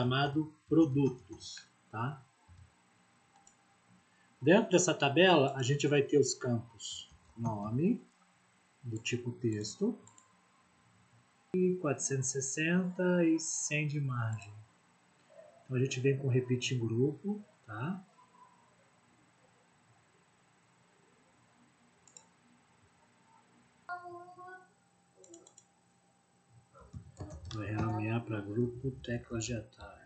chamado produtos, tá? Dentro dessa tabela, a gente vai ter os campos nome, do tipo texto, e 460 e 100 de margem. Então a gente vem com repetir grupo, tá? Vai renomear para grupo teclas de atalho.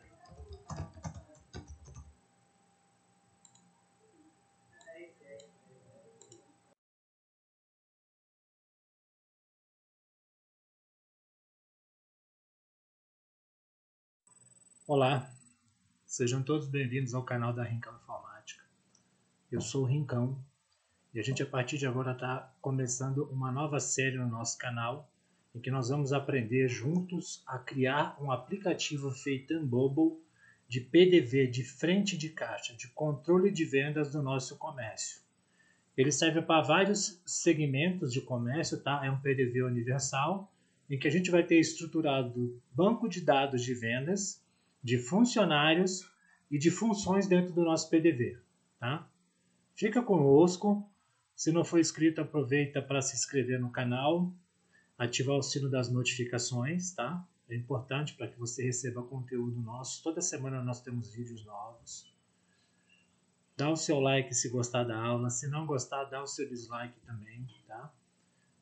Olá, sejam todos bem-vindos ao canal da Rincão Informática. Eu sou o Rincão e a gente a partir de agora está começando uma nova série no nosso canal em que nós vamos aprender juntos a criar um aplicativo feito em Bubble de PDV, de frente de caixa, de controle de vendas do nosso comércio. Ele serve para vários segmentos de comércio, tá? É um PDV universal em que a gente vai ter estruturado banco de dados de vendas, de funcionários e de funções dentro do nosso PDV, tá? Fica conosco. Se não for inscrito, aproveita para se inscrever no canal, ativar o sino das notificações, tá? É importante para que você receba conteúdo nosso. Toda semana nós temos vídeos novos. Dá o seu like se gostar da aula. Se não gostar, dá o seu dislike também, tá?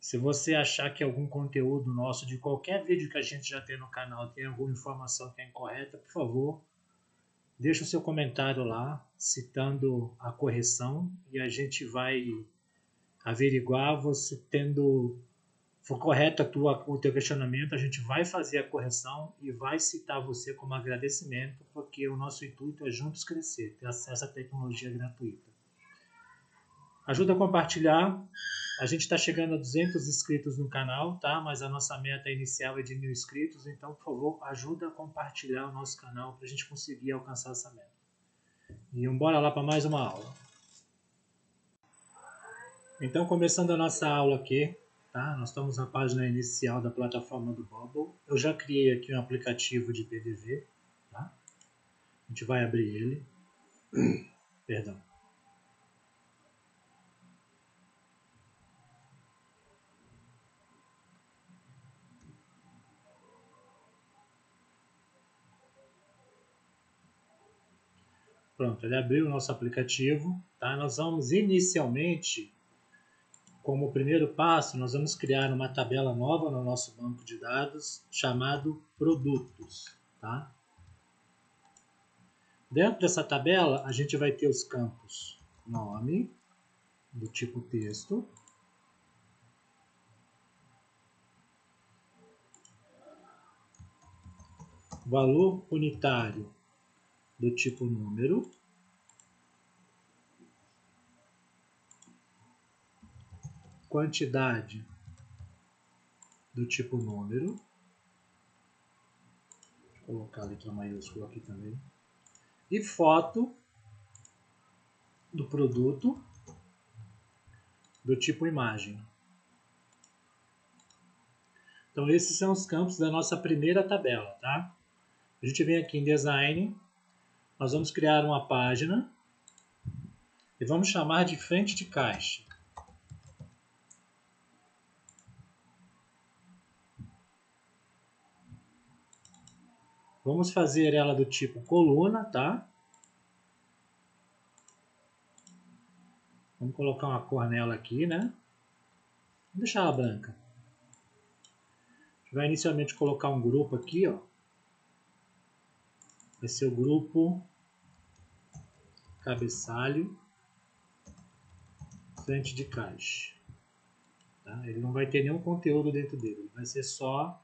Se você achar que algum conteúdo nosso, de qualquer vídeo que a gente já tem no canal, tem alguma informação que é incorreta, por favor, deixa o seu comentário lá, citando a correção, e a gente vai averiguar. Você tendo for correto o teu questionamento, a gente vai fazer a correção e vai citar você como agradecimento, porque o nosso intuito é juntos crescer, ter acesso à tecnologia gratuita. Ajuda a compartilhar. A gente está chegando a 200 inscritos no canal, tá? Mas a nossa meta inicial é de 1000 inscritos, então, por favor, ajuda a compartilhar o nosso canal para a gente conseguir alcançar essa meta. E bora lá para mais uma aula. Então, começando a nossa aula aqui, tá? Nós estamos na página inicial da plataforma do Bubble. Eu já criei aqui um aplicativo de PDV, tá? A gente vai abrir ele. Perdão. Pronto, ele abriu o nosso aplicativo, tá? Nós vamos inicialmente, como primeiro passo, nós vamos criar uma tabela nova no nosso banco de dados chamado produtos, tá? Dentro dessa tabela, a gente vai ter os campos nome, do tipo texto, valor unitário, do tipo número, quantidade, do tipo número, vou colocar a letra maiúscula aqui também, e foto do produto, do tipo imagem. Então esses são os campos da nossa primeira tabela, tá? A gente vem aqui em Design, nós vamos criar uma página e vamos chamar de frente de caixa. Vamos fazer ela do tipo coluna, tá? Vamos colocar uma cor nela aqui, né? Vamos deixar ela branca. A gente vai inicialmente colocar um grupo aqui, ó. Vai ser o grupo cabeçalho frente de caixa. Tá? Ele não vai ter nenhum conteúdo dentro dele, vai ser só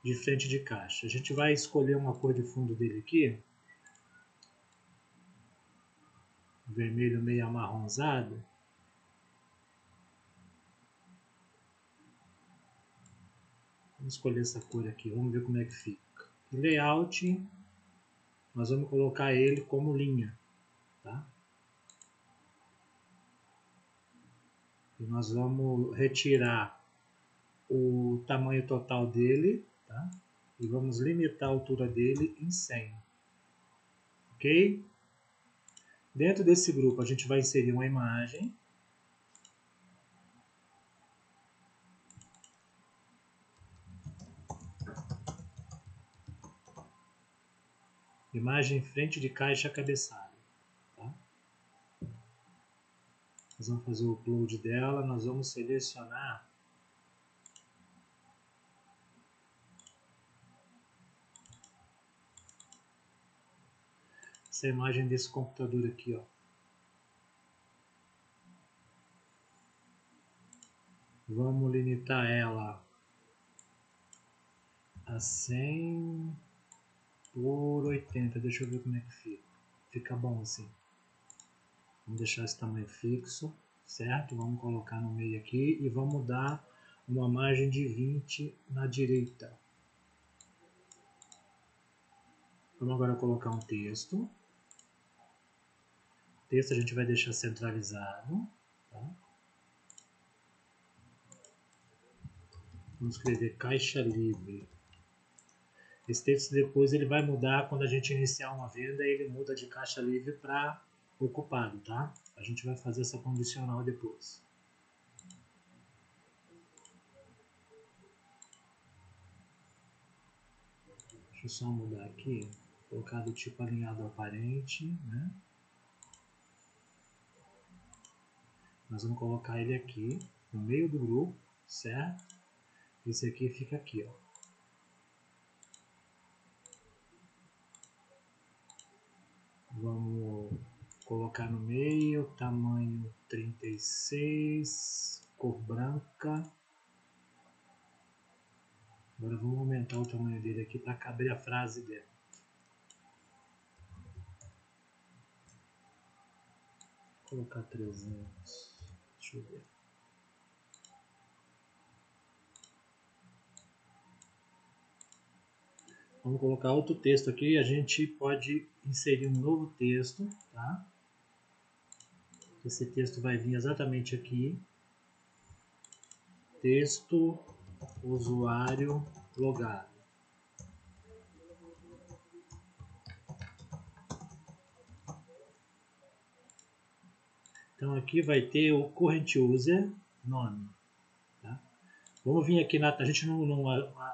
de frente de caixa. A gente vai escolher uma cor de fundo dele aqui, vermelho meio amarronzado. Vamos escolher essa cor aqui, vamos ver como é que fica. Em layout, nós vamos colocar ele como linha, tá? E nós vamos retirar o tamanho total dele, tá? e vamos limitar a altura dele em 100. Ok? Dentro desse grupo a gente vai inserir uma imagem. Imagem frente de caixa cabeçalho. Tá? Nós vamos fazer o upload dela, nós vamos selecionar essa imagem desse computador aqui, ó. Vamos limitar ela a 100 por 80. Deixa eu ver como é que fica. Fica bom assim. Vamos deixar esse tamanho fixo, certo? Vamos colocar no meio aqui e vamos dar uma margem de 20 na direita. Vamos agora colocar um texto. O texto a gente vai deixar centralizado. Tá? Vamos escrever caixa livre. Esse texto depois ele vai mudar quando a gente iniciar uma venda, ele muda de caixa livre para ocupado, tá? A gente vai fazer essa condicional depois. Deixa eu só mudar aqui, colocar do tipo alinhado aparente, né? Nós vamos colocar ele aqui no meio do grupo, certo? Esse aqui fica aqui, ó. Vamos colocar no meio, tamanho 36, cor branca. Agora vamos aumentar o tamanho dele aqui para caber a frase dela. Vou colocar 300. Deixa eu ver. Vamos colocar outro texto aqui. A gente pode inserir um novo texto, tá? Esse texto vai vir exatamente aqui. Texto usuário logado. Então aqui vai ter o current user nome. Tá? Vamos vir aqui, a gente não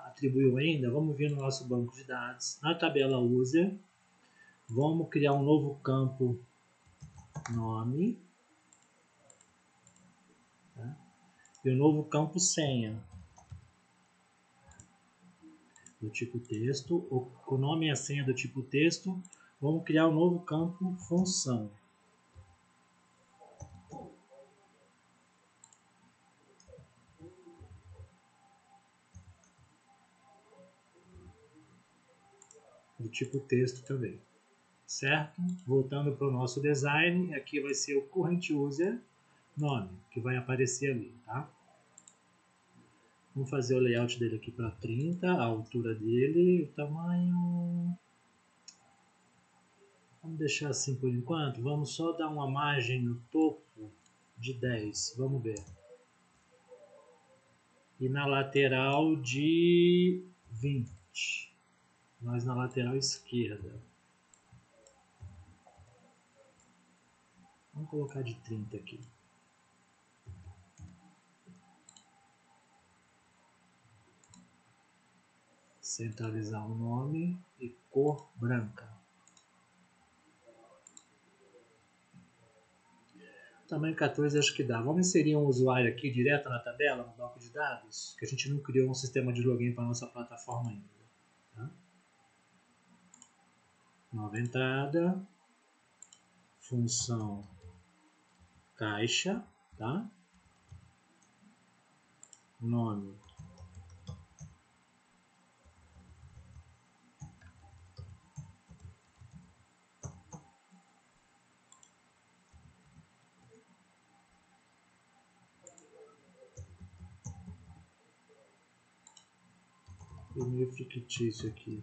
atribuiu ainda, vamos vir no nosso banco de dados, na tabela user, vamos criar um novo campo nome, tá? E um novo campo senha, do tipo texto, o nome e a senha do tipo texto, vamos criar um novo campo função. Do tipo texto também, certo? Voltando para o nosso design, aqui vai ser o current user nome, que vai aparecer ali, tá? Vamos fazer o layout dele aqui para 30, a altura dele, o tamanho... Vamos deixar assim por enquanto, vamos só dar uma margem no topo de 10, vamos ver. E na lateral de 20, mas na lateral esquerda. Vamos colocar de 30 aqui. Centralizar o nome e cor branca. Tamanho 14 acho que dá. Vamos inserir um usuário aqui direto na tabela, no banco de dados, que a gente não criou um sistema de login para a nossa plataforma ainda. Tá? Nova entrada, função caixa, tá? Nome. E meio fictício aqui.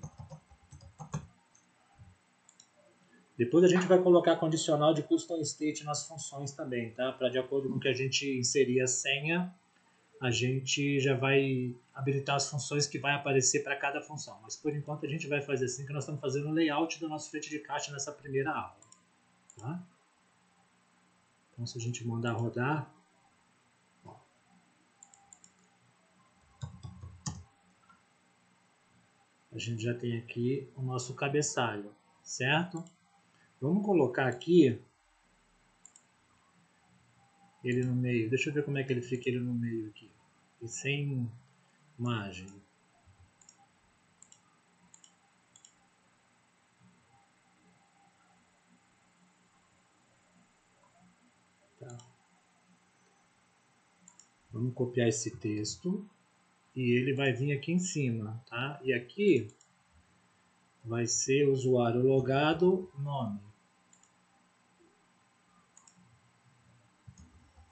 Depois a gente vai colocar condicional de custom state nas funções também, tá? Para de acordo com que a gente inserir a senha, a gente já vai habilitar as funções que vai aparecer para cada função. Mas por enquanto a gente vai fazer assim, que nós estamos fazendo o layout do nosso frente de caixa nessa primeira aula. Tá? Então se a gente mandar rodar, ó, a gente já tem aqui o nosso cabeçalho, certo? Vamos colocar aqui ele no meio. Deixa eu ver como é que ele fica ele no meio aqui. E sem margem. Tá. Vamos copiar esse texto. E ele vai vir aqui em cima, tá? E aqui vai ser usuário logado, nome.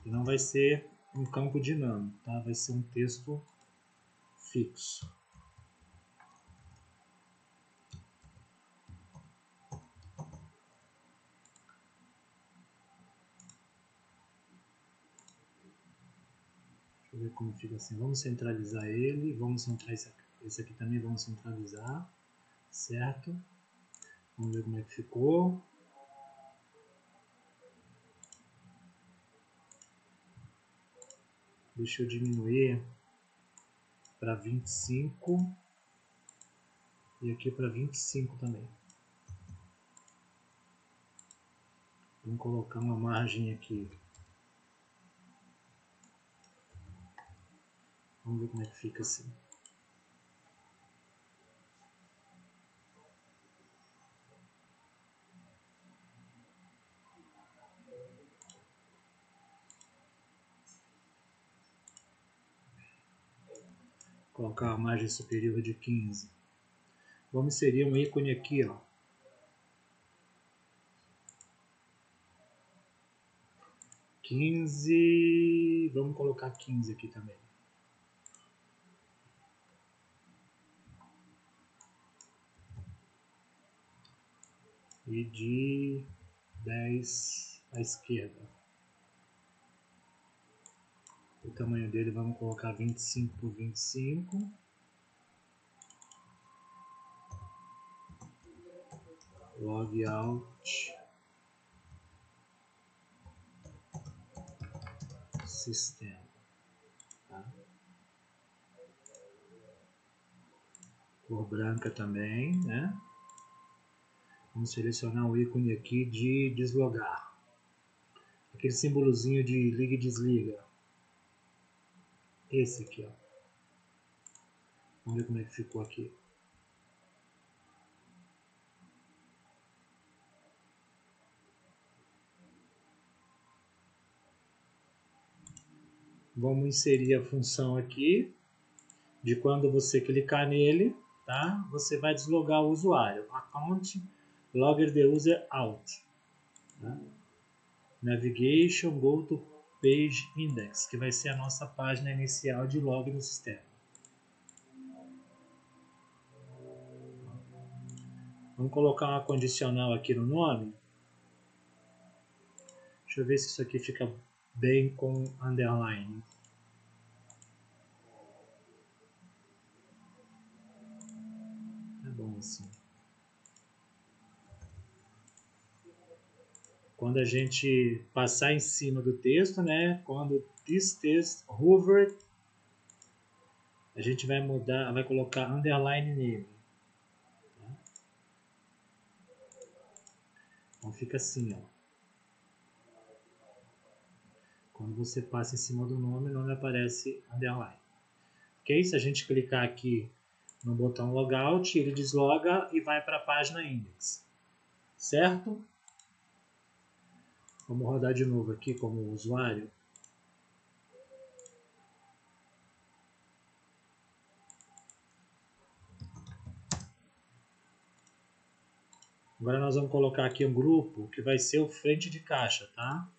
E não vai ser um campo dinâmico, tá? Vai ser um texto fixo. Deixa eu ver como fica assim. Vamos centralizar ele. Vamos centralizar esse aqui também, vamos centralizar. Certo? Vamos ver como é que ficou. Deixa eu diminuir para 25 e aqui para 25 também. Vamos colocar uma margem aqui. Vamos ver como é que fica assim. Colocar a margem superior de 15. Vamos inserir um ícone aqui, ó. 15, vamos colocar 15 aqui também. E de 10 à esquerda. O tamanho dele vamos colocar 25 por 25. Logout sistema. Tá? Cor branca também, né? Vamos selecionar o ícone aqui de deslogar. Aquele símbolozinho de liga e desliga. Esse aqui, ó. Vamos ver como é que ficou aqui. Vamos inserir a função aqui de quando você clicar nele, tá? Você vai deslogar o usuário. Account logger the user out. Tá? Navigation go to page index, que vai ser a nossa página inicial de log no sistema. Vamos colocar uma condicional aqui no nome. Deixa eu ver se isso aqui fica bem com underline. Tá bom assim. Quando a gente passar em cima do texto, né? Quando this text hover, a gente vai mudar, vai colocar underline nele. Tá? Então fica assim, ó. Quando você passa em cima do nome, o nome aparece underline. Ok? Se a gente clicar aqui no botão logout, ele desloga e vai para a página index. Certo? Vamos rodar de novo aqui como usuário. Agora nós vamos colocar aqui um grupo que vai ser o frente de caixa, tá?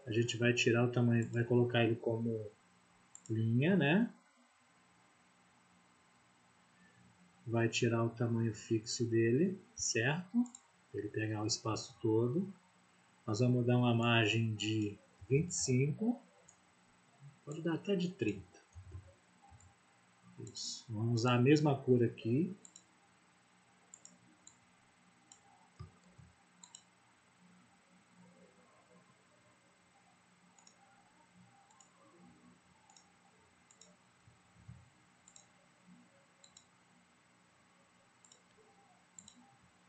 A gente vai tirar o tamanho, vai colocar ele como linha, né? vai tirar o tamanho fixo dele, certo? Ele pegar o espaço todo. Nós vamos dar uma margem de 25, pode dar até de 30. Isso. Vamos usar a mesma cor aqui.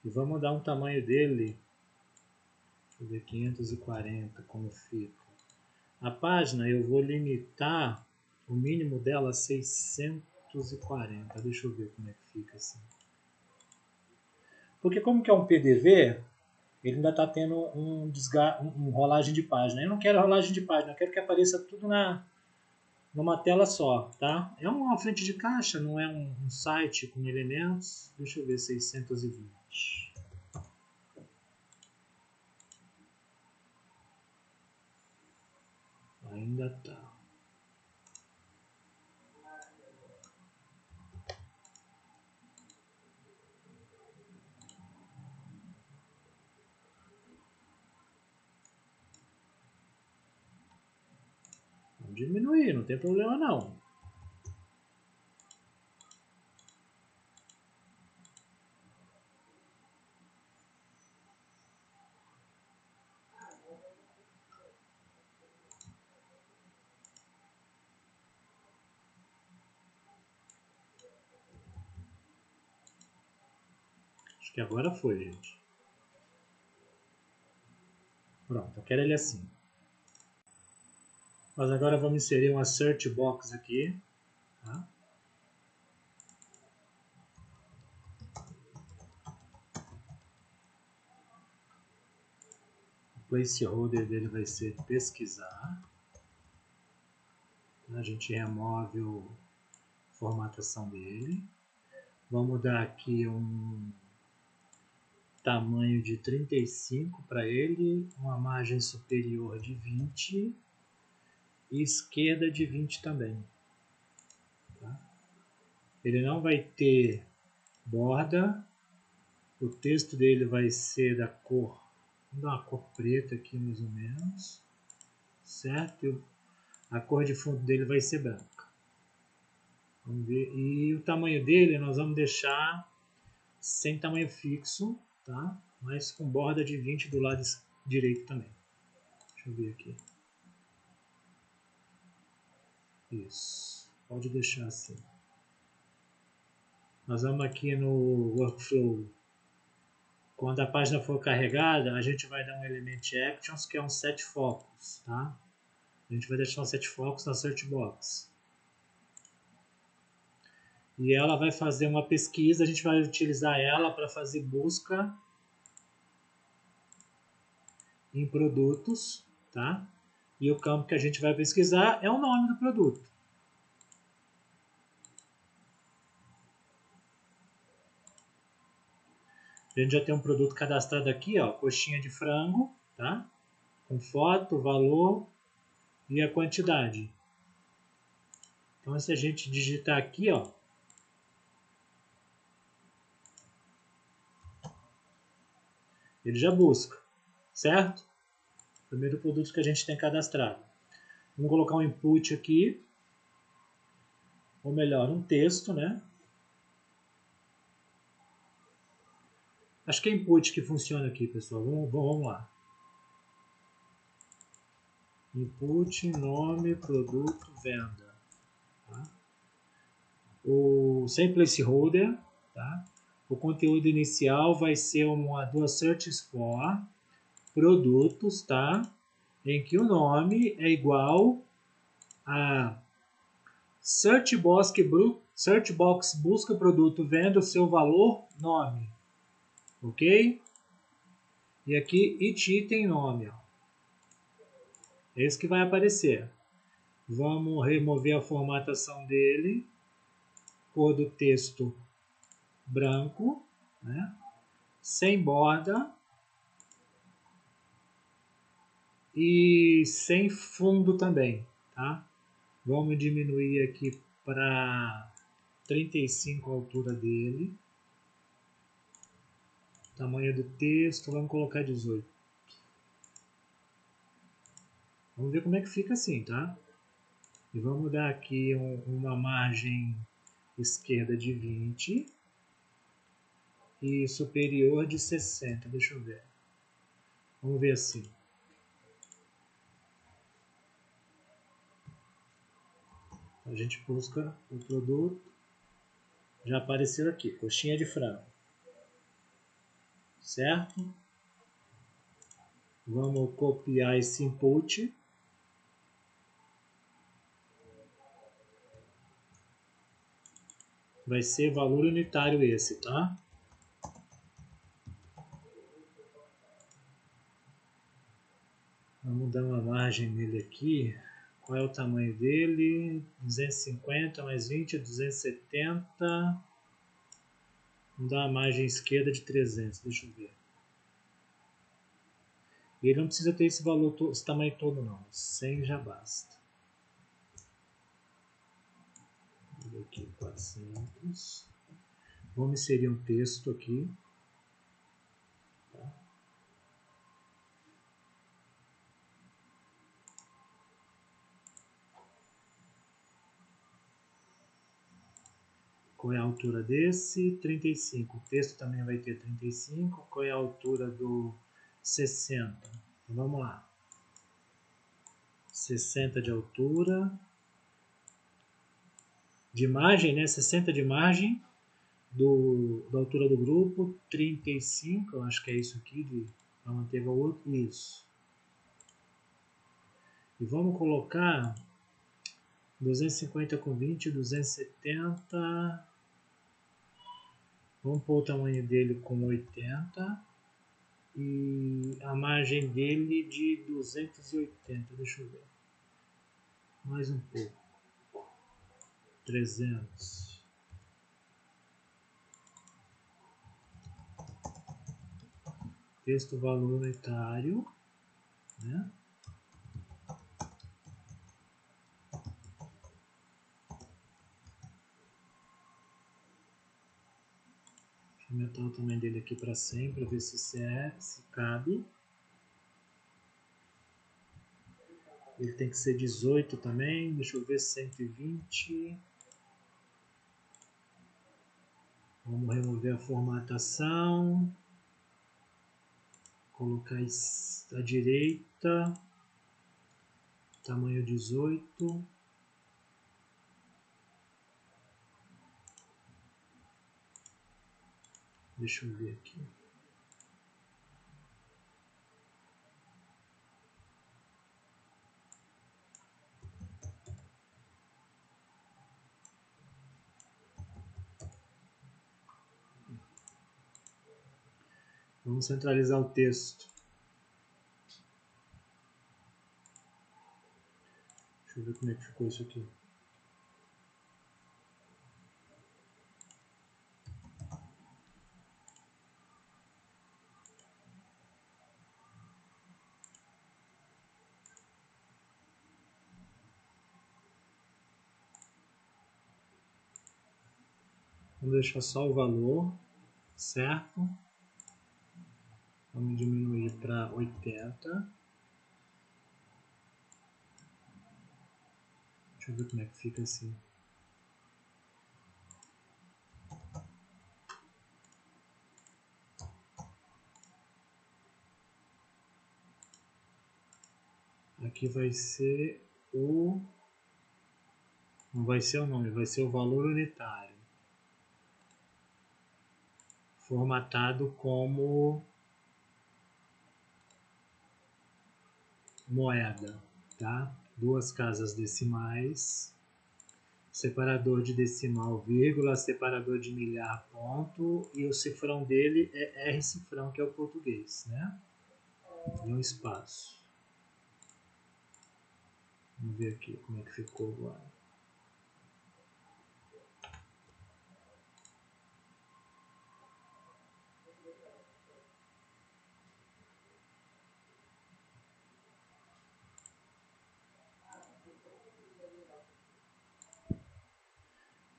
E vamos dar um tamanho dele, deixa eu ver, 540, como fica. A página eu vou limitar o mínimo dela a 640. Deixa eu ver como é que fica assim. Porque como que é um PDV, ele ainda está tendo um rolagem de página. Eu não quero rolagem de página, eu quero que apareça tudo numa tela só, tá? É uma frente de caixa, não é um site com elementos. Deixa eu ver, 620. Ainda tá. Vamos diminuir, não tem problema não. Acho que agora foi, gente. Pronto, eu quero ele assim. Mas agora vamos inserir uma search box aqui. Tá? O placeholder dele vai ser pesquisar. A gente remove a formatação dele. Vamos dar aqui um tamanho de 35 para ele, uma margem superior de 20 e esquerda de 20 também. Tá? Ele não vai ter borda, o texto dele vai ser da cor, vamos dar uma cor preta aqui mais ou menos, certo? A cor de fundo dele vai ser branca. Vamos ver. E o tamanho dele nós vamos deixar sem tamanho fixo, tá? Mas com borda de 20 do lado direito também. Deixa eu ver aqui. Isso. Pode deixar assim. Nós vamos aqui no workflow. Quando a página for carregada, a gente vai dar um element actions, que é um set focus, tá? A gente vai deixar um set focus na search box. E ela vai fazer uma pesquisa, a gente vai utilizar ela para fazer busca em produtos, tá? E o campo que a gente vai pesquisar é o nome do produto. A gente já tem um produto cadastrado aqui, ó, coxinha de frango, tá? Com foto, valor e a quantidade. Então, se a gente digitar aqui, ó, ele já busca, certo? Primeiro produto que a gente tem cadastrado. Vamos colocar um input aqui, ou melhor, um texto, né? Acho que é input que funciona aqui, pessoal. Vamos lá. Input, nome, produto, venda. Tá? Sem placeholder, tá? O conteúdo inicial vai ser duas searches for produtos, tá? Em que o nome é igual a search box busca produto, venda o seu valor, nome. Ok? E aqui each item nome. Ó. Esse que vai aparecer. Vamos remover a formatação dele. Cor do texto branco, né? Sem borda e sem fundo também, tá? Vamos diminuir aqui para 35 a altura dele. Tamanho do texto, vamos colocar 18. Vamos ver como é que fica assim, tá? E vamos dar aqui uma margem esquerda de 20 e superior de 60. Deixa eu ver. Vamos ver assim. A gente busca o produto. Já apareceu aqui, coxinha de frango. Certo? Vamos copiar esse input. Vai ser valor unitário esse, tá? Vamos dar uma margem nele aqui. Qual é o tamanho dele? 250 mais 20, 270. Vamos dar uma margem esquerda de 300. Deixa eu ver. E ele não precisa ter esse valor, esse tamanho todo não. 100 já basta. Vou ver aqui, 400. Vamos inserir um texto aqui. Tá? Qual é a altura desse? 35. O texto também vai ter 35. Qual é a altura do 60? Então vamos lá. 60 de altura. De margem, né? 60 de margem da altura do grupo. 35, eu acho que é isso aqui, para manter o outro. Isso. E vamos colocar 250 com 20, 270. Vamos pôr o tamanho dele com 80. E a margem dele de 280. Deixa eu ver. Mais um pouco. 300. Texto valor unitário. Né? Aumentar o tamanho dele aqui para 100 para ver se cabe. Ele tem que ser 18 também. Deixa eu ver, 120. Vamos remover a formatação. Colocar à direita. Tamanho 18. Deixa eu ver aqui. Vamos centralizar o texto. Deixa eu ver como é que ficou isso aqui. Vamos deixar só o valor, certo? Vamos diminuir para 80. Deixa eu ver como é que fica assim. Aqui vai ser o... Não vai ser o nome, vai ser o valor unitário. Formatado como moeda, tá? 2 casas decimais, separador de decimal, vírgula, separador de milhar, ponto, e o cifrão dele é R cifrão, que é o português, né? E um espaço. Vamos ver aqui como é que ficou agora.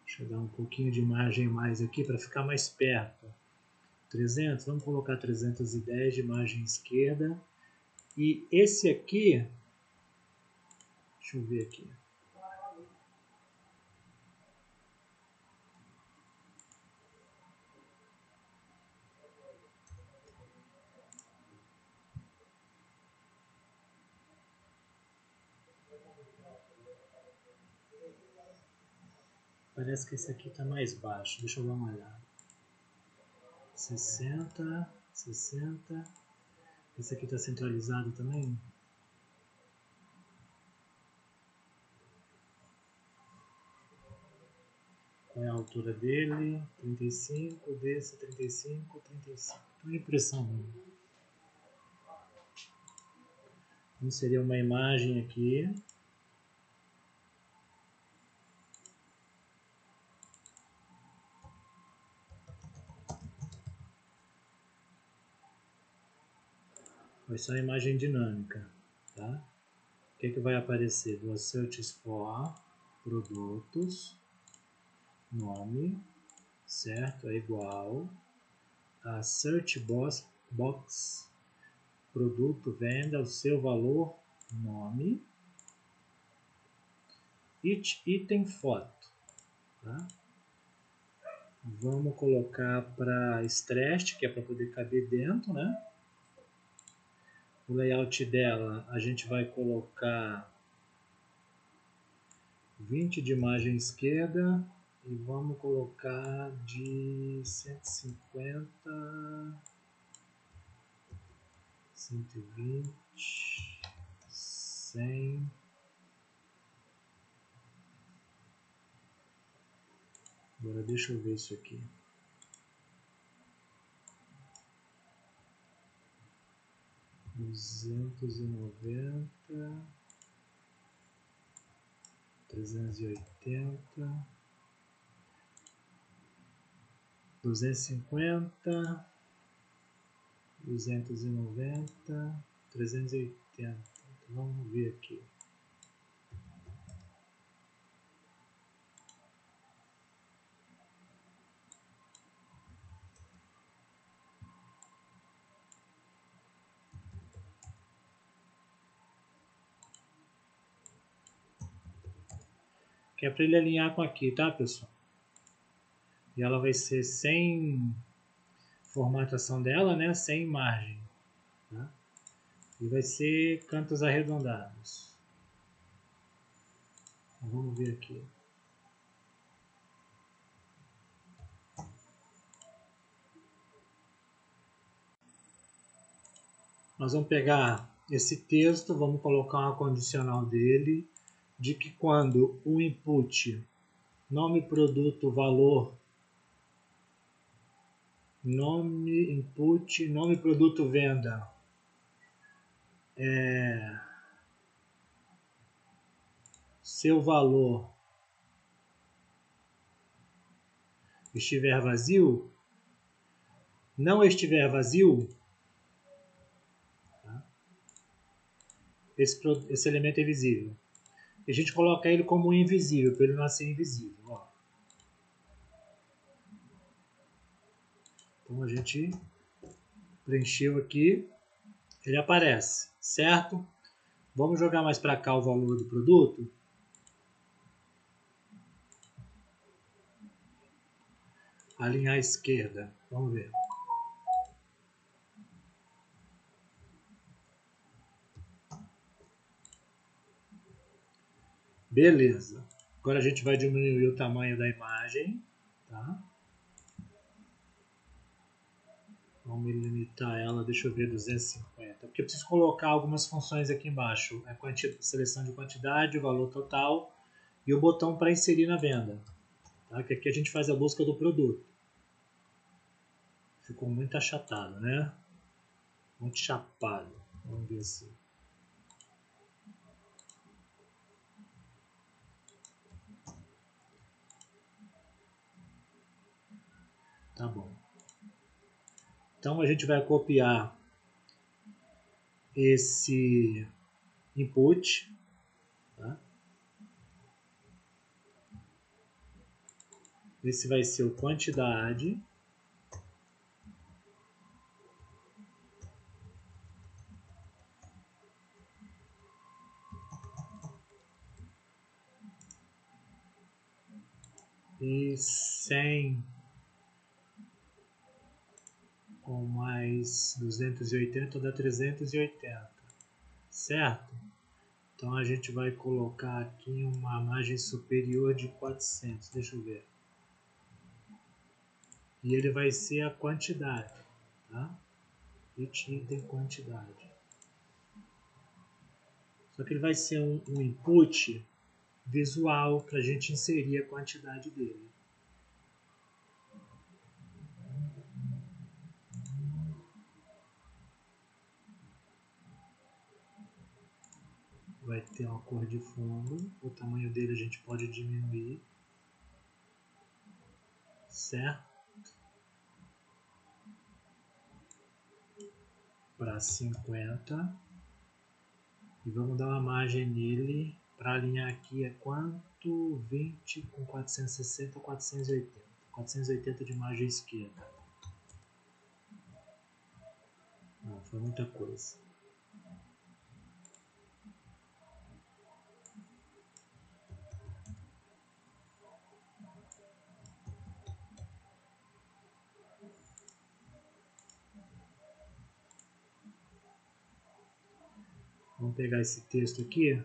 Deixa Deixa eu dar um pouquinho de margem mais aqui para ficar mais perto. 300, vamos colocar 310 de margem esquerda. E esse aqui, deixa eu ver aqui. Parece que esse aqui está mais baixo. Deixa eu dar uma olhada. 60, 60. Esse aqui está centralizado também. Qual é a altura dele? 35, desse 35, 35. Uma impressão minha. Então seria uma imagem aqui. Foi só imagem dinâmica, tá? O que vai aparecer? Do search for produtos, nome, certo? É igual a search box, produto, venda, o seu valor, nome, item, foto, tá? Vamos colocar para stressed, que é para poder caber dentro, né? O layout dela, a gente vai colocar 20 de margem esquerda e vamos colocar de 150, 120, 100. Agora deixa eu ver isso aqui. 290, 380, 250, 290, 380. Então, vamos ver aqui. Que é para ele alinhar com aqui, tá, pessoal? E ela vai ser sem formatação dela, né? Sem margem, tá? E vai ser cantos arredondados. Então, vamos ver aqui. Nós vamos pegar esse texto, vamos colocar uma condicional dele, de que quando o input, nome, produto, valor, nome, input, nome, produto, venda, seu valor estiver vazio, não estiver vazio, tá? Esse elemento é visível. E a gente coloca ele como invisível, para ele não ser invisível. Ó. Então a gente preencheu aqui, ele aparece, certo? Vamos jogar mais para cá o valor do produto. Alinhar à esquerda, vamos ver. Beleza. Agora a gente vai diminuir o tamanho da imagem, tá? Vamos limitar ela, deixa eu ver, 250. Porque eu preciso colocar algumas funções aqui embaixo. A seleção de quantidade, o valor total e o botão para inserir na venda. Tá? Que aqui a gente faz a busca do produto. Ficou muito achatado, né? Muito chapado. Vamos ver assim. Tá bom. Então a gente vai copiar esse input, tá? Esse vai ser o quantidade. E 100 com mais 280 dá 380, certo? Então a gente vai colocar aqui uma margem superior de 400, deixa eu ver. E ele vai ser a quantidade, tá? Item quantidade. Só que ele vai ser um input visual para a gente inserir a quantidade dele. Vai ter uma cor de fundo, o tamanho dele a gente pode diminuir, certo? Para 50. E vamos dar uma margem nele para alinhar aqui é quanto? 20 com 460 ou 480. 480 de margem esquerda. Não, foi muita coisa. Vamos pegar esse texto aqui.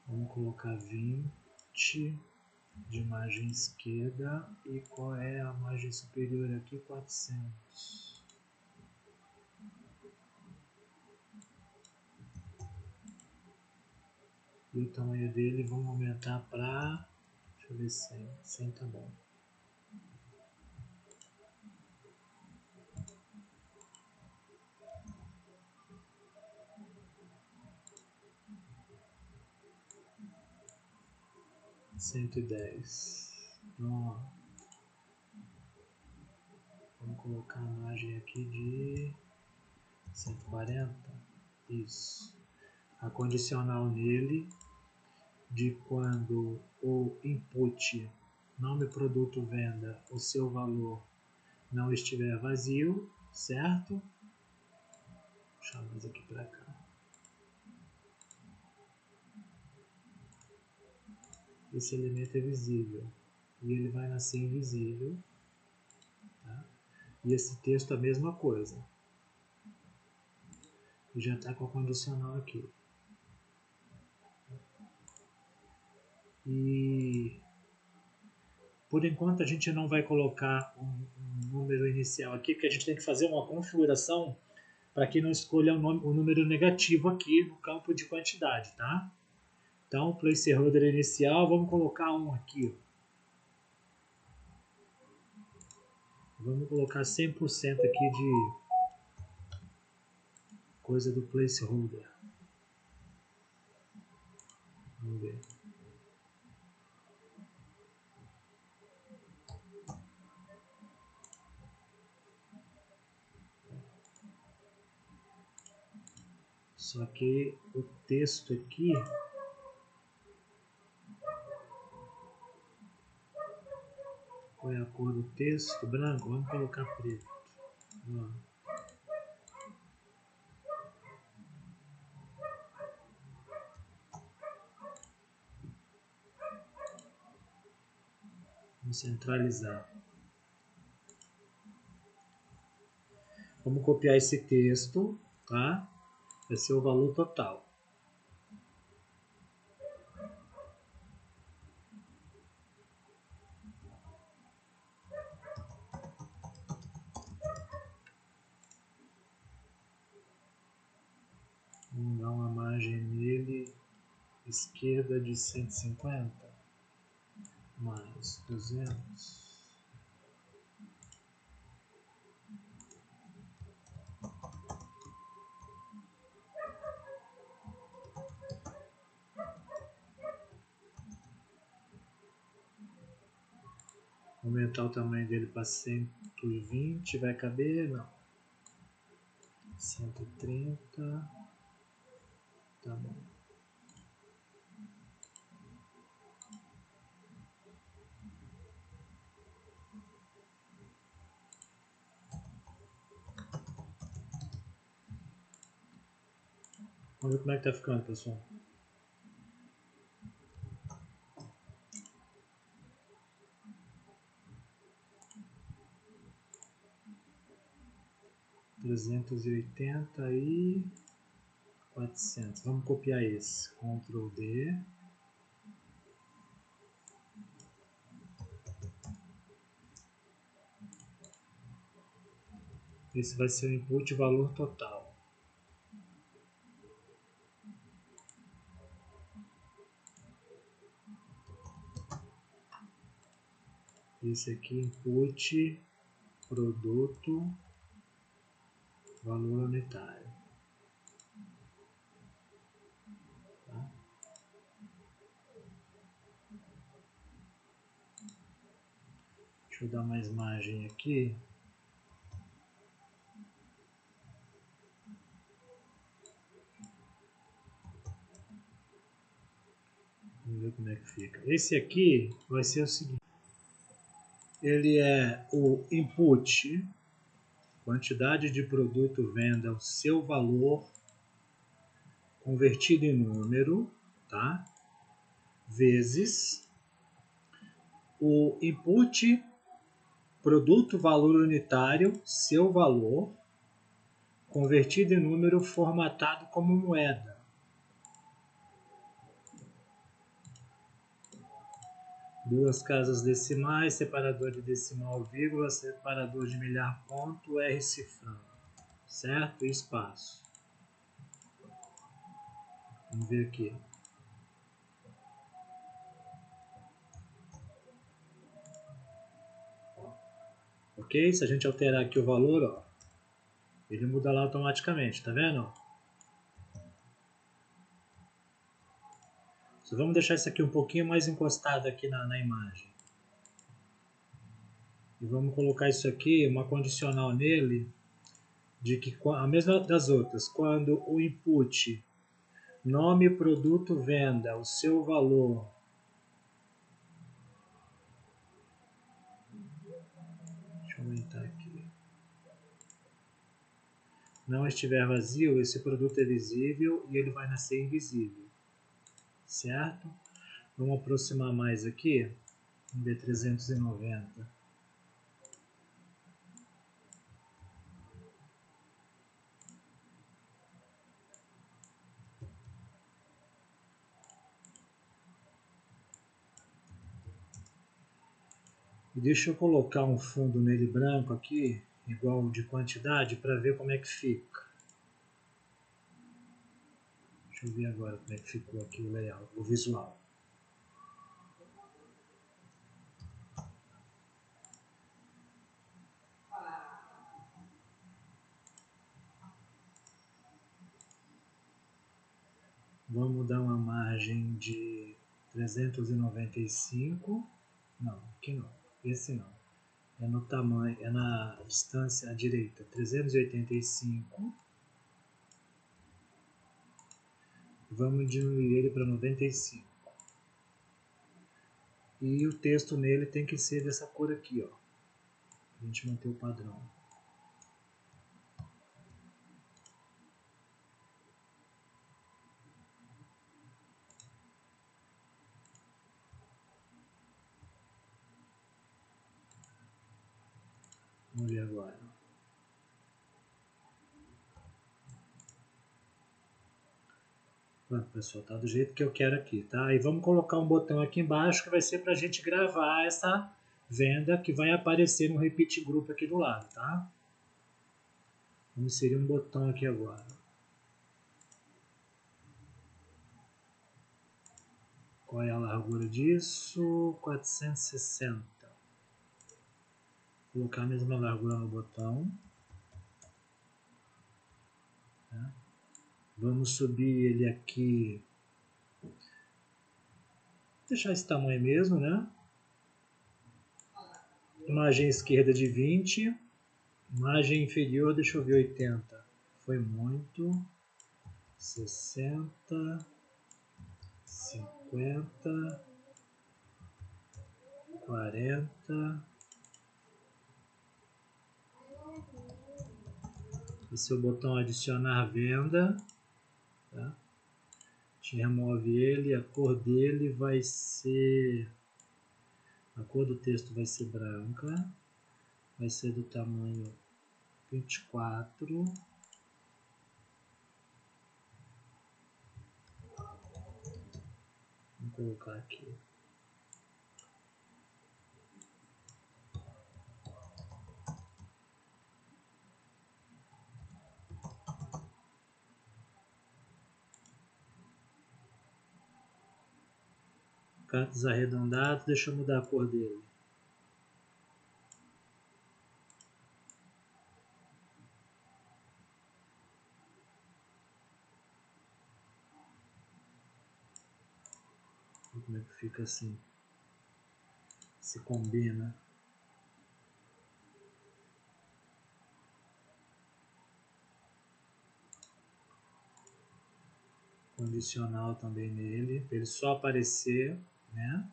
Vamos colocar 20 de margem esquerda. E qual é a margem superior aqui? 400. E o tamanho dele vamos aumentar para, deixa eu ver, 100. 100 tá bom. $110. Então, vamos colocar a margem aqui de 140. Isso. A condicional nele de quando o input nome produto venda, o seu valor não estiver vazio, certo? Puxar mais aqui para cá. Esse elemento é visível e ele vai nascer invisível, tá? E esse texto a mesma coisa. E já está com a condicional aqui. E por enquanto a gente não vai colocar um número inicial aqui, porque a gente tem que fazer uma configuração para que não escolha o número negativo aqui no campo de quantidade, tá? Então, placeholder inicial, vamos colocar um aqui. Vamos colocar 100% aqui de coisa do placeholder. Vamos ver. Só que o texto aqui qual é a cor do texto? Branco, vamos colocar preto. Vamos centralizar. Vamos copiar esse texto, tá? Vai ser o valor total. Vamos dar uma margem nele, esquerda de 150, mais 200. Aumentar o tamanho dele para 120, vai caber? Não. 130, tá bom. Vamos ver como é que tá ficando, pessoal. $380 e 400. Vamos copiar esse. Ctrl D. Esse vai ser o input valor total. Esse aqui, input, produto, valor unitário. Tá? Deixa eu dar mais margem aqui. Vamos ver como é que fica. Esse aqui vai ser o seguinte. Ele é o input, quantidade de produto venda, o seu valor convertido em número, tá? Vezes o input, produto valor unitário, seu valor, convertido em número formatado como moeda. Duas casas decimais, separador de decimal, vírgula, separador de milhar, ponto, R cifrão. Certo? E espaço. Vamos ver aqui. Ok? Se a gente alterar aqui o valor, ó, ele muda lá automaticamente, tá vendo? Só vamos deixar isso aqui um pouquinho mais encostado aqui na imagem. E vamos colocar isso aqui, uma condicional nele, de que a mesma das outras, quando o input, nome, produto, venda, o seu valor, deixa eu aumentar aqui, não estiver vazio, esse produto é visível e ele vai nascer invisível, certo? Vamos aproximar mais aqui, vamos ver 390. E deixa eu colocar um fundo nele branco aqui, igual de quantidade, para ver como é que fica. Deixa eu ver agora como é que ficou aqui o layout, o visual. Vamos dar uma margem de 395. Não, aqui não. Esse não. É no tamanho, é na distância à direita. 385. Vamos diminuir ele para 95. E o texto nele tem que ser dessa cor aqui, ó. Pra gente manter o padrão. Vamos ver agora. Pronto, pessoal, tá do jeito que eu quero aqui, tá? E vamos colocar um botão aqui embaixo que vai ser pra gente gravar essa venda que vai aparecer no Repeat Group aqui do lado, tá? Vamos inserir um botão aqui agora. Qual é a largura disso? 460. Vou colocar a mesma largura no botão. Tá? Vamos subir ele aqui. Deixar esse tamanho mesmo, né? Margem esquerda de 20. Margem inferior, deixa eu ver, 80. Foi muito. 60. 50. 40. Esse é o botão adicionar venda. Tá? A gente remove ele, a cor dele vai ser... A cor do texto vai ser branca. Vai ser do tamanho 24. Vou colocar aqui. Cantos arredondados, deixa eu mudar a cor dele. Como é que fica assim? Se combina. Condicional também nele, para ele só aparecer, né?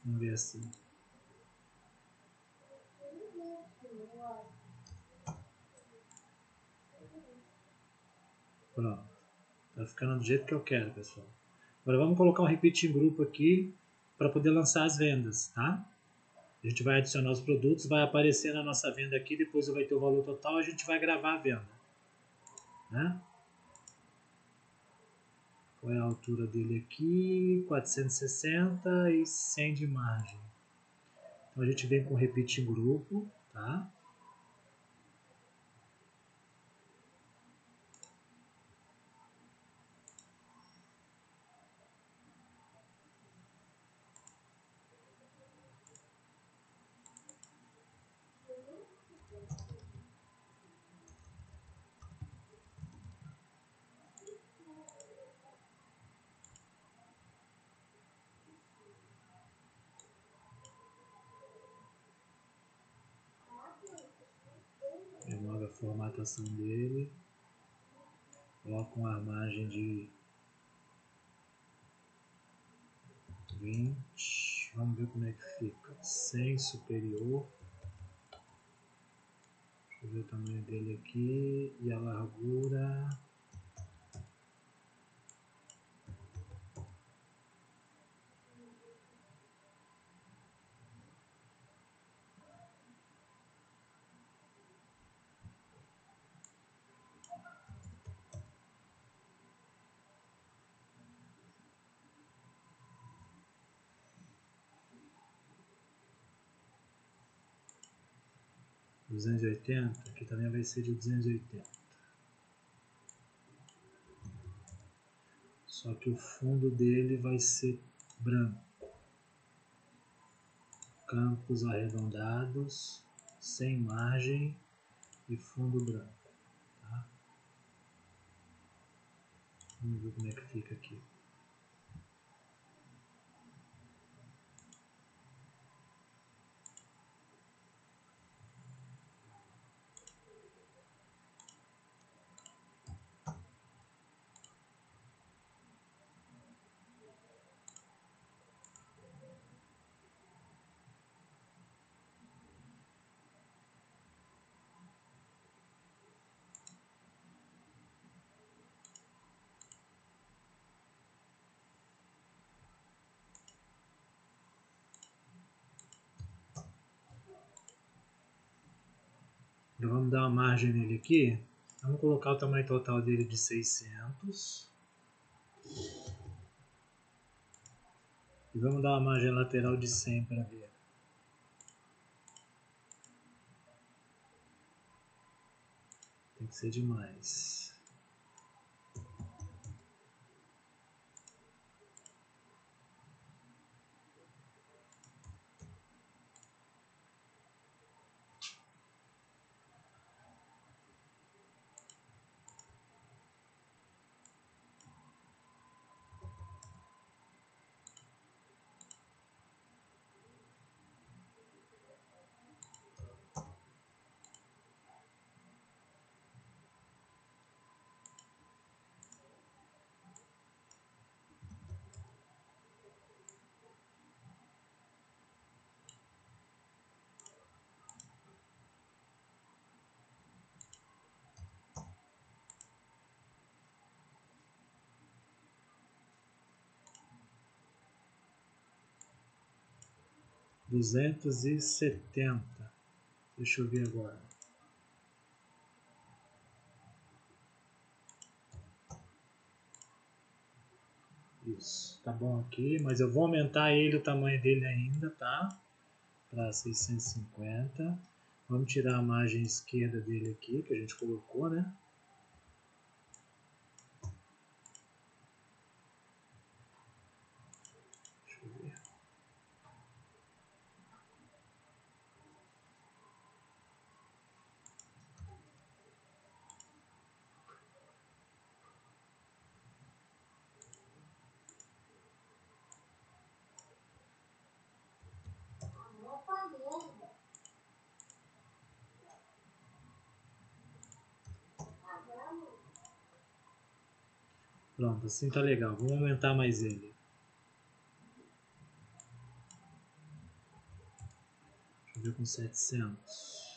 Vamos ver assim. Pronto. Tá ficando do jeito que eu quero, pessoal. Agora vamos colocar um repeat em grupo aqui para poder lançar as vendas, tá? A gente vai adicionar os produtos, vai aparecer na nossa venda aqui, depois vai ter o valor total, a gente vai gravar a venda, né? Qual é a altura dele aqui? 460 e 100 de margem. Então a gente vem com repeat em grupo, tá? Remove a formatação dele. Coloco uma margem de 20. Vamos ver como é que fica. 100 superior. Deixa eu ver o tamanho dele aqui. E a largura. $280, aqui também vai ser de 280. Só que o fundo dele vai ser branco. Campos arredondados, sem margem e fundo branco. Tá? Vamos ver como é que fica aqui. Então vamos dar uma margem nele aqui. Vamos colocar o tamanho total dele de 600. E vamos dar uma margem lateral de 100 para ver. Tem Tem que ser demais. R$ 270. Deixa eu ver agora. Isso, tá bom aqui, mas eu vou aumentar ele, o tamanho dele ainda, tá? Para 650. Vamos tirar a margem esquerda dele aqui, que a gente colocou, né? Deixa eu ver. Pronto, assim tá legal. Vamos aumentar mais ele. Deixa eu ver com 700.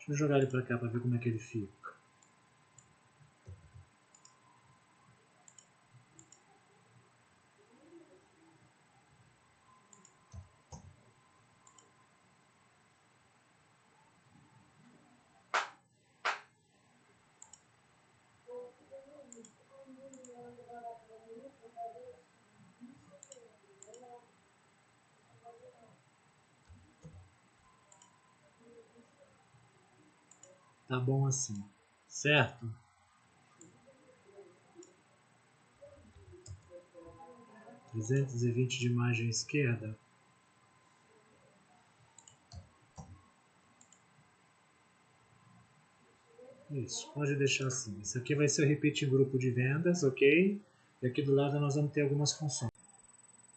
Deixa eu jogar ele para cá para ver como é que ele fica. Tá bom assim, certo? 320 de margem esquerda. Isso, pode deixar assim. Isso aqui vai ser o repeat grupo de vendas, ok? E aqui do lado nós vamos ter algumas funções.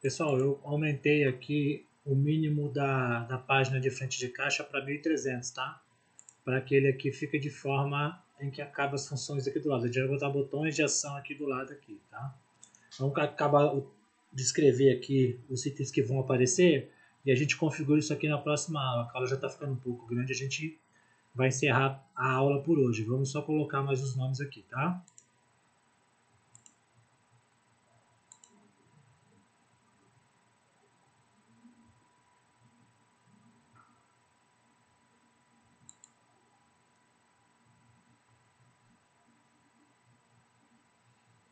Pessoal, eu aumentei aqui o mínimo da página de frente de caixa para 1300, tá? Para que ele aqui fique de forma em que acaba as funções aqui do lado. A gente vai botar botões de ação aqui do lado aqui, tá? Vamos acabar de escrever aqui os itens que vão aparecer e a gente configura isso aqui na próxima aula. A aula já está ficando um pouco grande, a gente vai encerrar a aula por hoje. Vamos só colocar mais os nomes aqui, tá?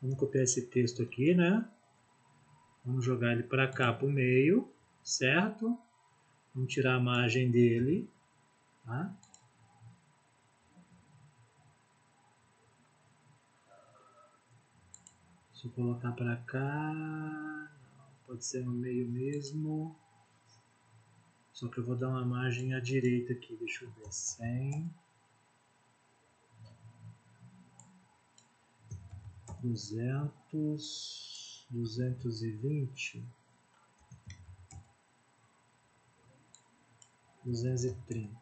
Vamos copiar esse texto aqui, né? Vamos jogar ele para cá, para o meio, certo? Vamos tirar a margem dele, tá? Deixa eu colocar para cá. Não, pode ser no meio mesmo. Só que eu vou dar uma margem à direita aqui. Deixa eu ver. 100. 200. 220. 230.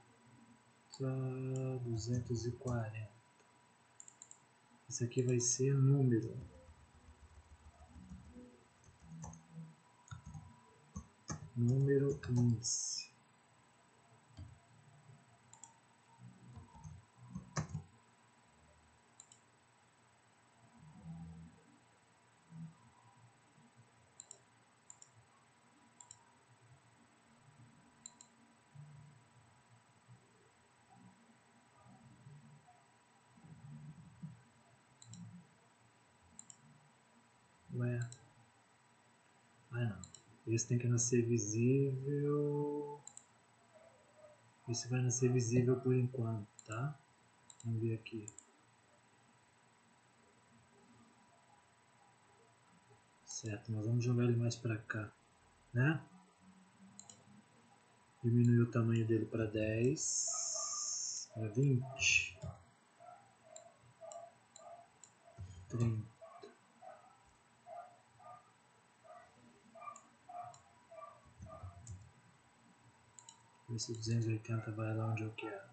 240. Esse aqui vai ser número. Número índice. Ué. Ah, não. Esse tem que nascer visível. Esse vai nascer visível por enquanto, tá? Vamos ver aqui. Certo, nós vamos jogar ele mais para cá, né? Diminuir o tamanho dele para 10, para 20, 30. Esse 280 vai lá onde eu quero.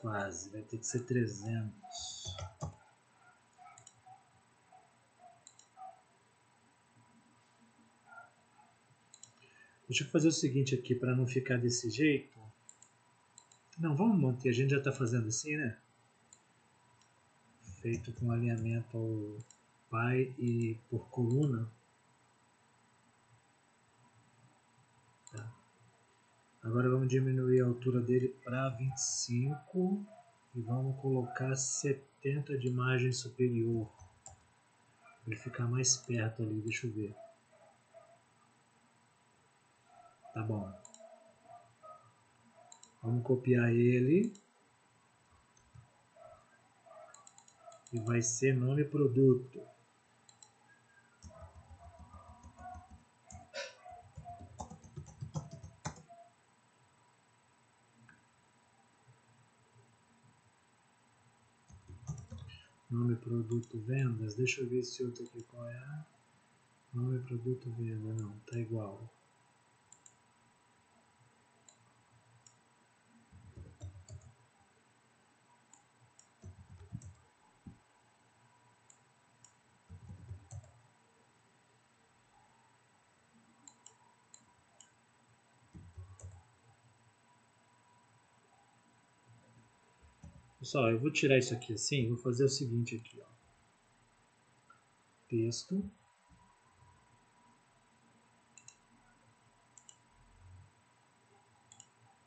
Quase, vai ter que ser 300. Deixa eu fazer o seguinte aqui, para não ficar desse jeito. Não, vamos manter, a gente já está fazendo assim, né? Feito com alinhamento ao pai e por coluna. Tá. Agora vamos diminuir a altura dele para 25 e vamos colocar 70 de margem superior. Para ele ficar mais perto ali, deixa eu ver. Tá bom. Vamos copiar ele. E vai ser nome produto. Nome produto vendas. Deixa eu ver esse outro aqui qual é. Nome produto venda. Não, tá igual. Pessoal, eu vou tirar isso aqui assim, vou fazer o seguinte aqui, ó. Texto.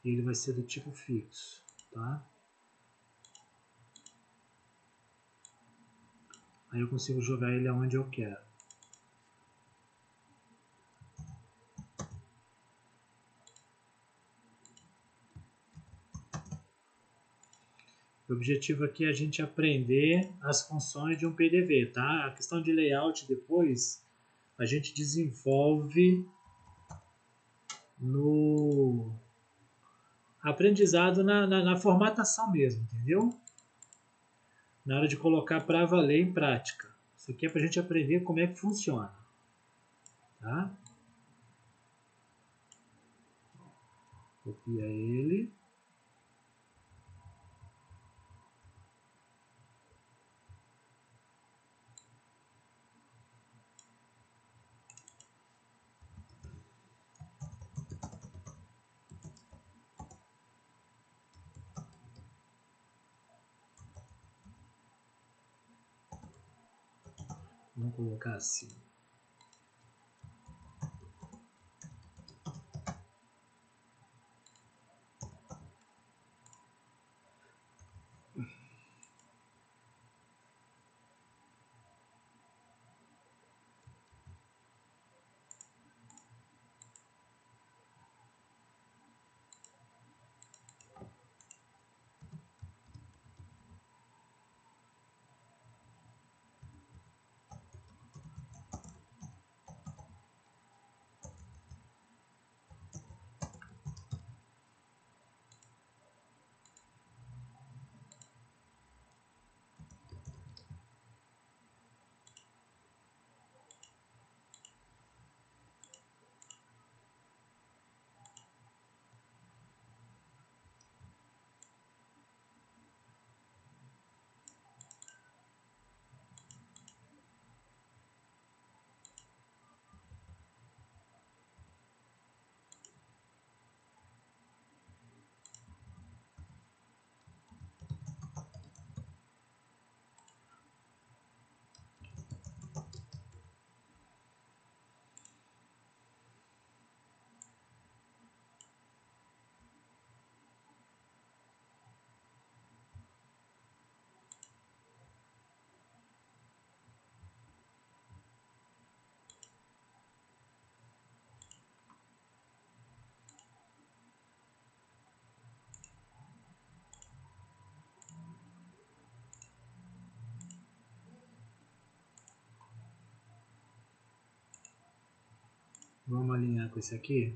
E ele vai ser do tipo fixo, tá? Aí eu consigo jogar ele aonde eu quero. O objetivo aqui é a gente aprender as funções de um PDV, tá? A questão de layout depois a gente desenvolve no aprendizado na formatação mesmo, entendeu? Na hora de colocar para valer em prática. Isso aqui é para a gente aprender como é que funciona, tá? Copia ele. Vamos colocar assim. Vamos alinhar com esse aqui.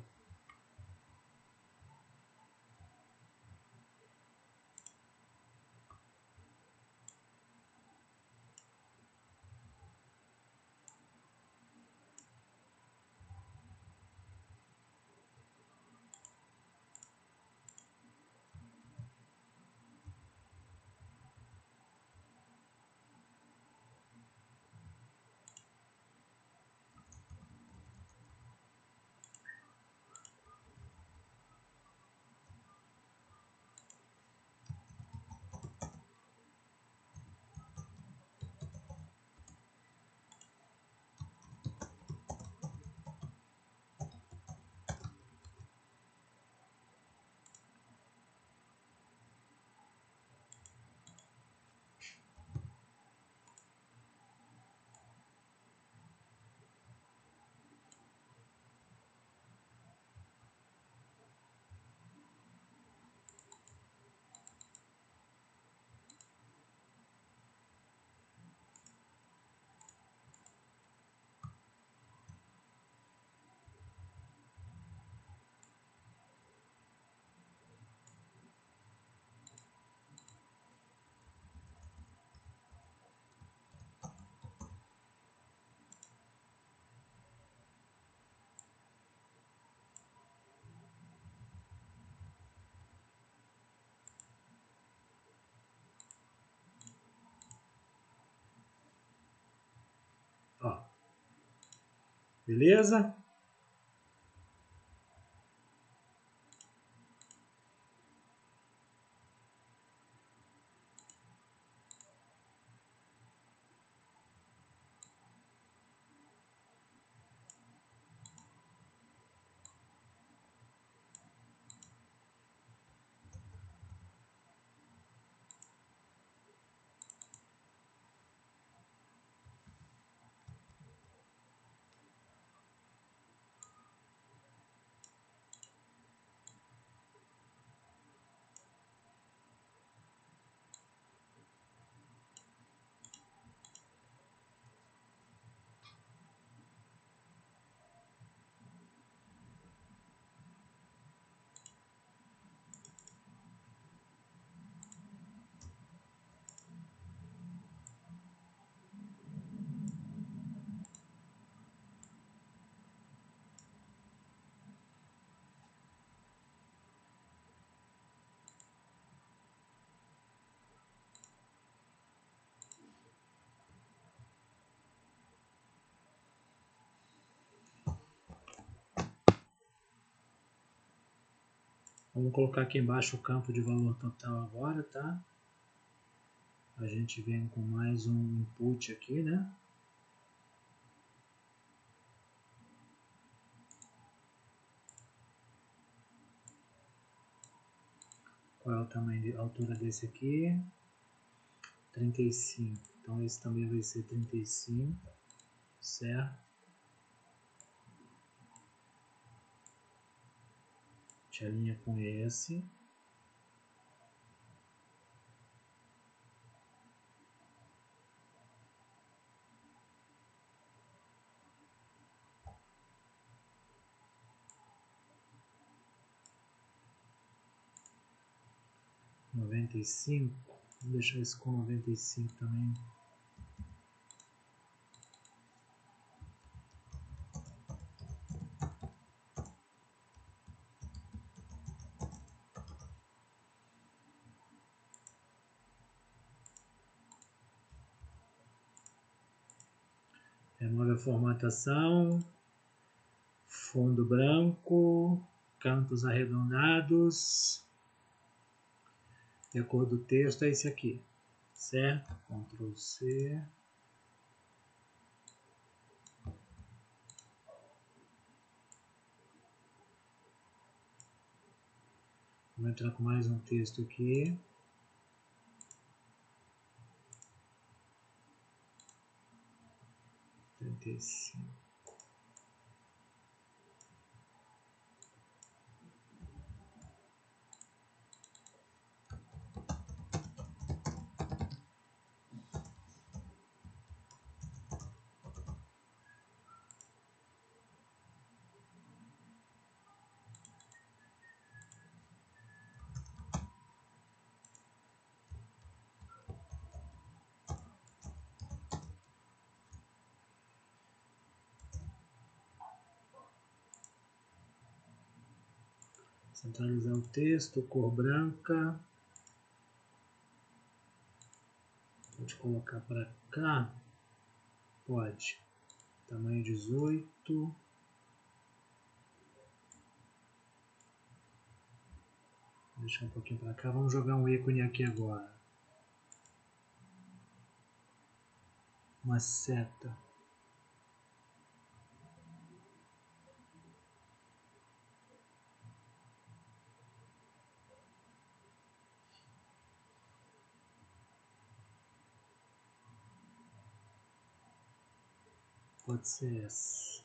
Ó. Beleza? Vamos colocar aqui embaixo o campo de valor total agora, tá? A gente vem com mais um input aqui, né? Qual é o tamanho de altura desse aqui? 35. Então esse também vai ser 35, certo? A gente alinha com esse. Noventa e cinco. Vou deixar isso com 95 também. Remove a formatação, fundo branco, campos arredondados, e a cor do texto é esse aqui, certo? Ctrl C. Vou entrar com mais um texto aqui. Centralizar o texto, cor branca. Pode colocar para cá? Pode. Tamanho 18. Vou deixar um pouquinho para cá. Vamos jogar um ícone aqui agora. Uma seta. Pode ser essa.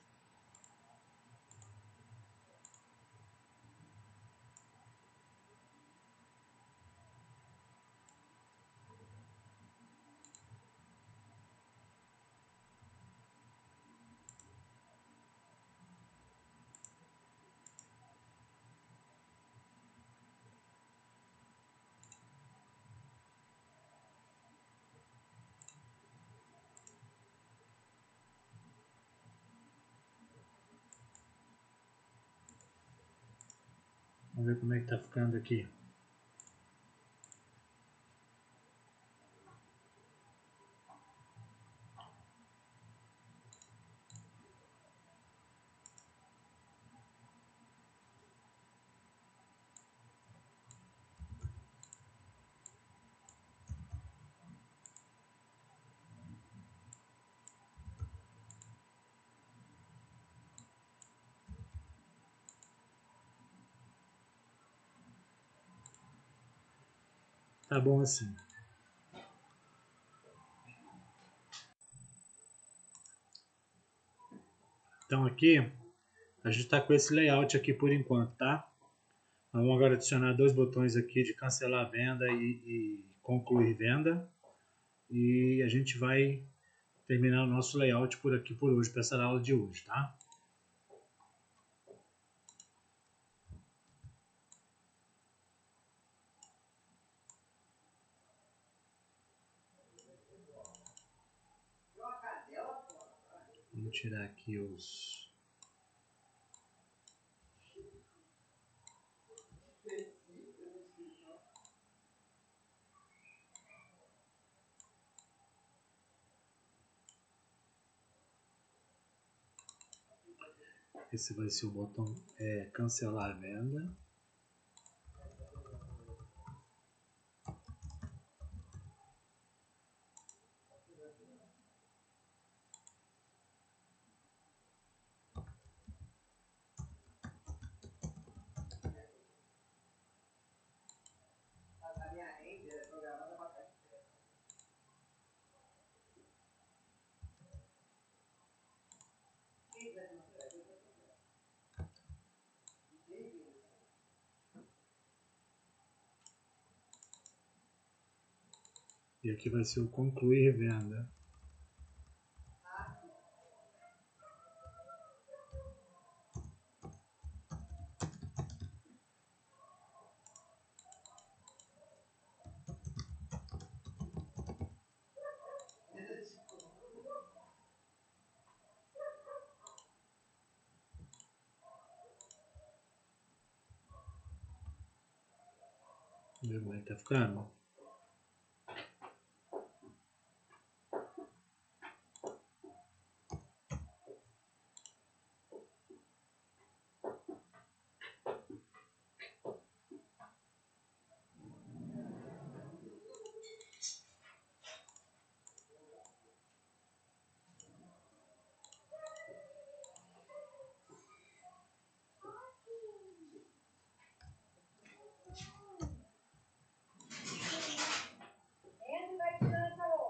Vamos ver como é que tá ficando aqui. Tá bom assim. Então aqui, a gente está com esse layout aqui por enquanto, tá? Vamos agora adicionar dois botões aqui de cancelar a venda e concluir venda. E a gente vai terminar o nosso layout por aqui por hoje, para essa aula de hoje, tá? Vamos tirar aqui os... Esse vai ser o botão cancelar a venda. E aqui vai ser o concluir venda. Vamos ver como é que tá ficando.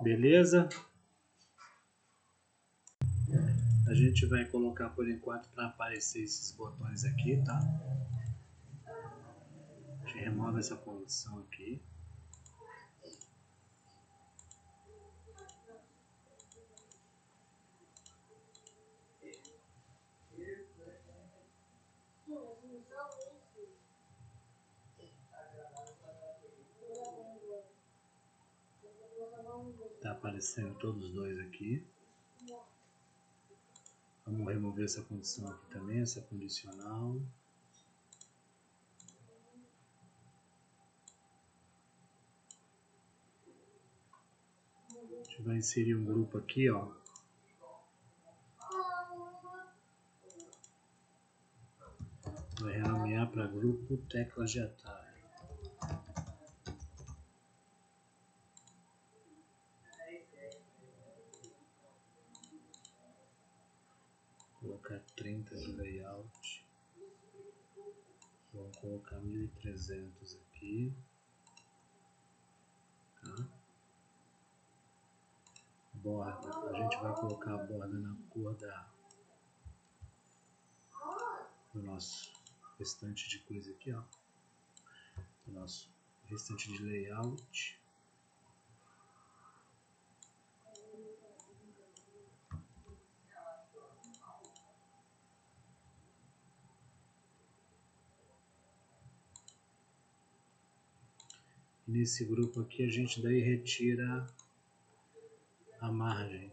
Beleza? A gente vai colocar por enquanto para aparecer esses botões aqui, tá? A gente remove essa posição aqui. Tá aparecendo todos os dois aqui. Vamos remover essa condição aqui também, essa condicional. vai inserir um grupo aqui, ó. Vai renomear para grupo teclas de atalho. Colocar 30 de layout. Vamos colocar 1300 aqui. Tá? Borda, a gente vai colocar a borda na cor do nosso restante de coisa aqui, ó. Do nosso restante de layout. E nesse grupo aqui a gente daí retira a margem.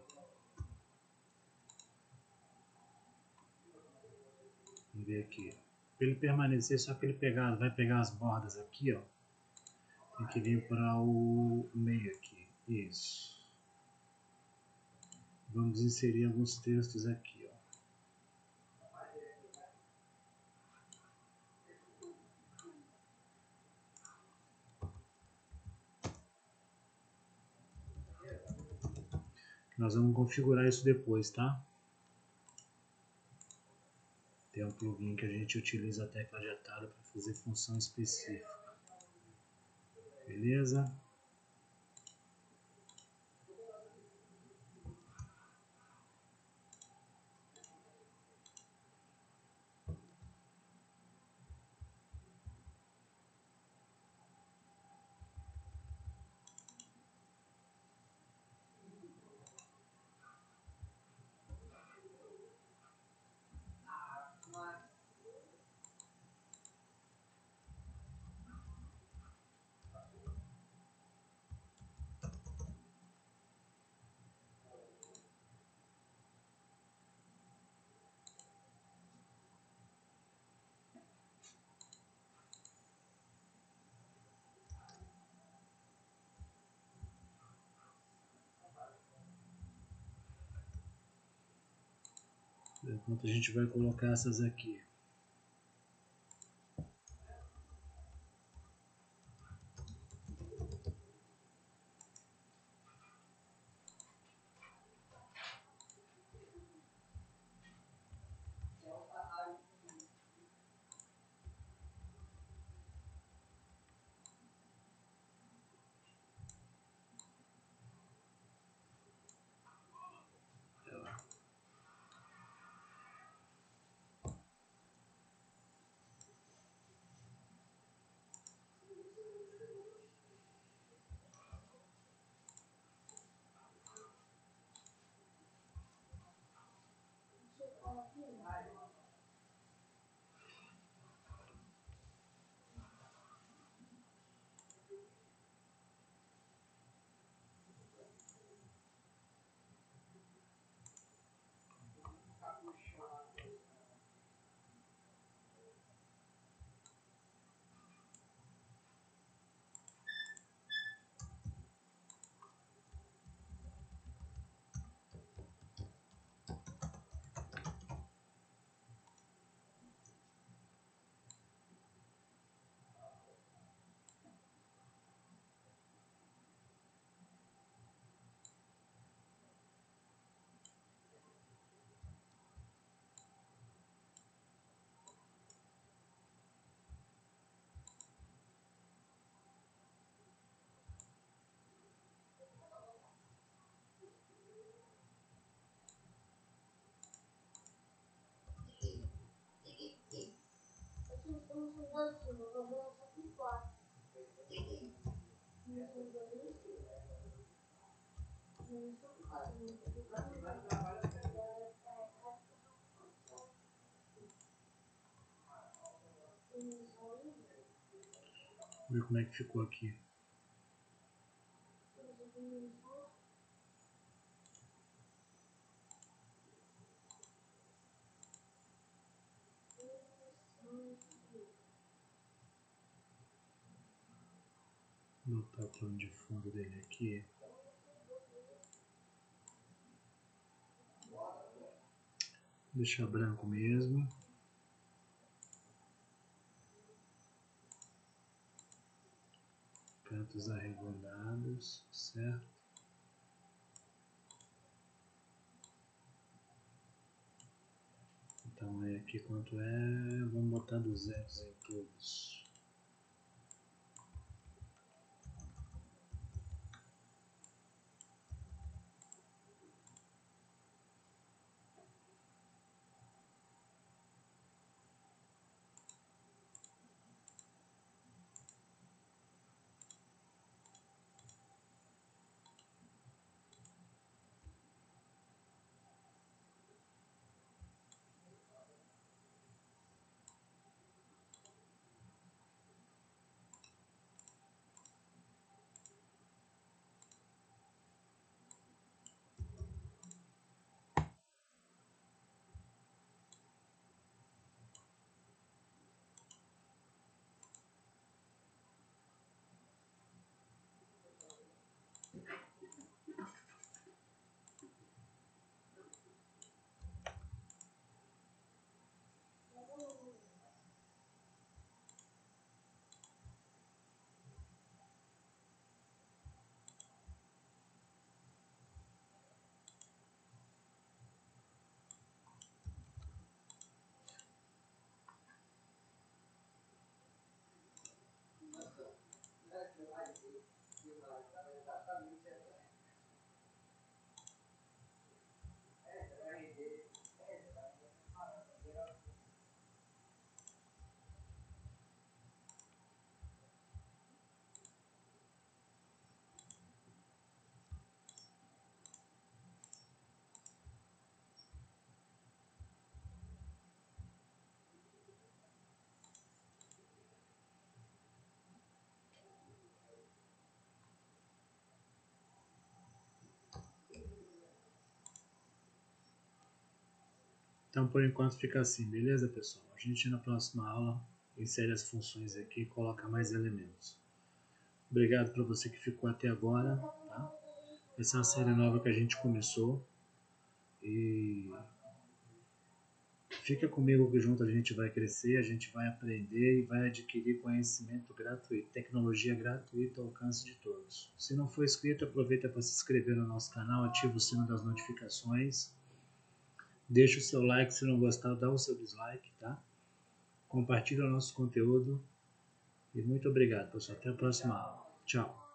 Vamos ver aqui. Para ele permanecer, só que ele vai pegar as bordas aqui, ó. Tem que vir para o meio aqui. Isso. Vamos inserir alguns textos aqui, ó. Nós vamos configurar isso depois, tá? Tem um plugin que a gente utiliza a tecla de atalho para fazer função específica. Beleza? Enquanto a gente vai colocar essas aqui. Vamos ver como é que ficou aqui. Vou botar o plano de fundo dele aqui. deixar branco mesmo. Cantos arredondados, certo? O tamanho aqui quanto é? Vamos botar 200 em todos. Então, por enquanto fica assim, beleza, pessoal? A gente na próxima aula insere as funções aqui e coloca mais elementos. Obrigado para você que ficou até agora, tá? Essa é uma série nova que a gente começou e fica comigo que junto a gente vai crescer, a gente vai aprender e vai adquirir conhecimento gratuito, tecnologia gratuita ao alcance de todos. Se não for inscrito, aproveita para se inscrever no nosso canal, ativa o sino das notificações. Deixa o seu like, se não gostar, dá o seu dislike, tá? Compartilha o nosso conteúdo. E muito obrigado, pessoal. Até a próxima aula. Tchau.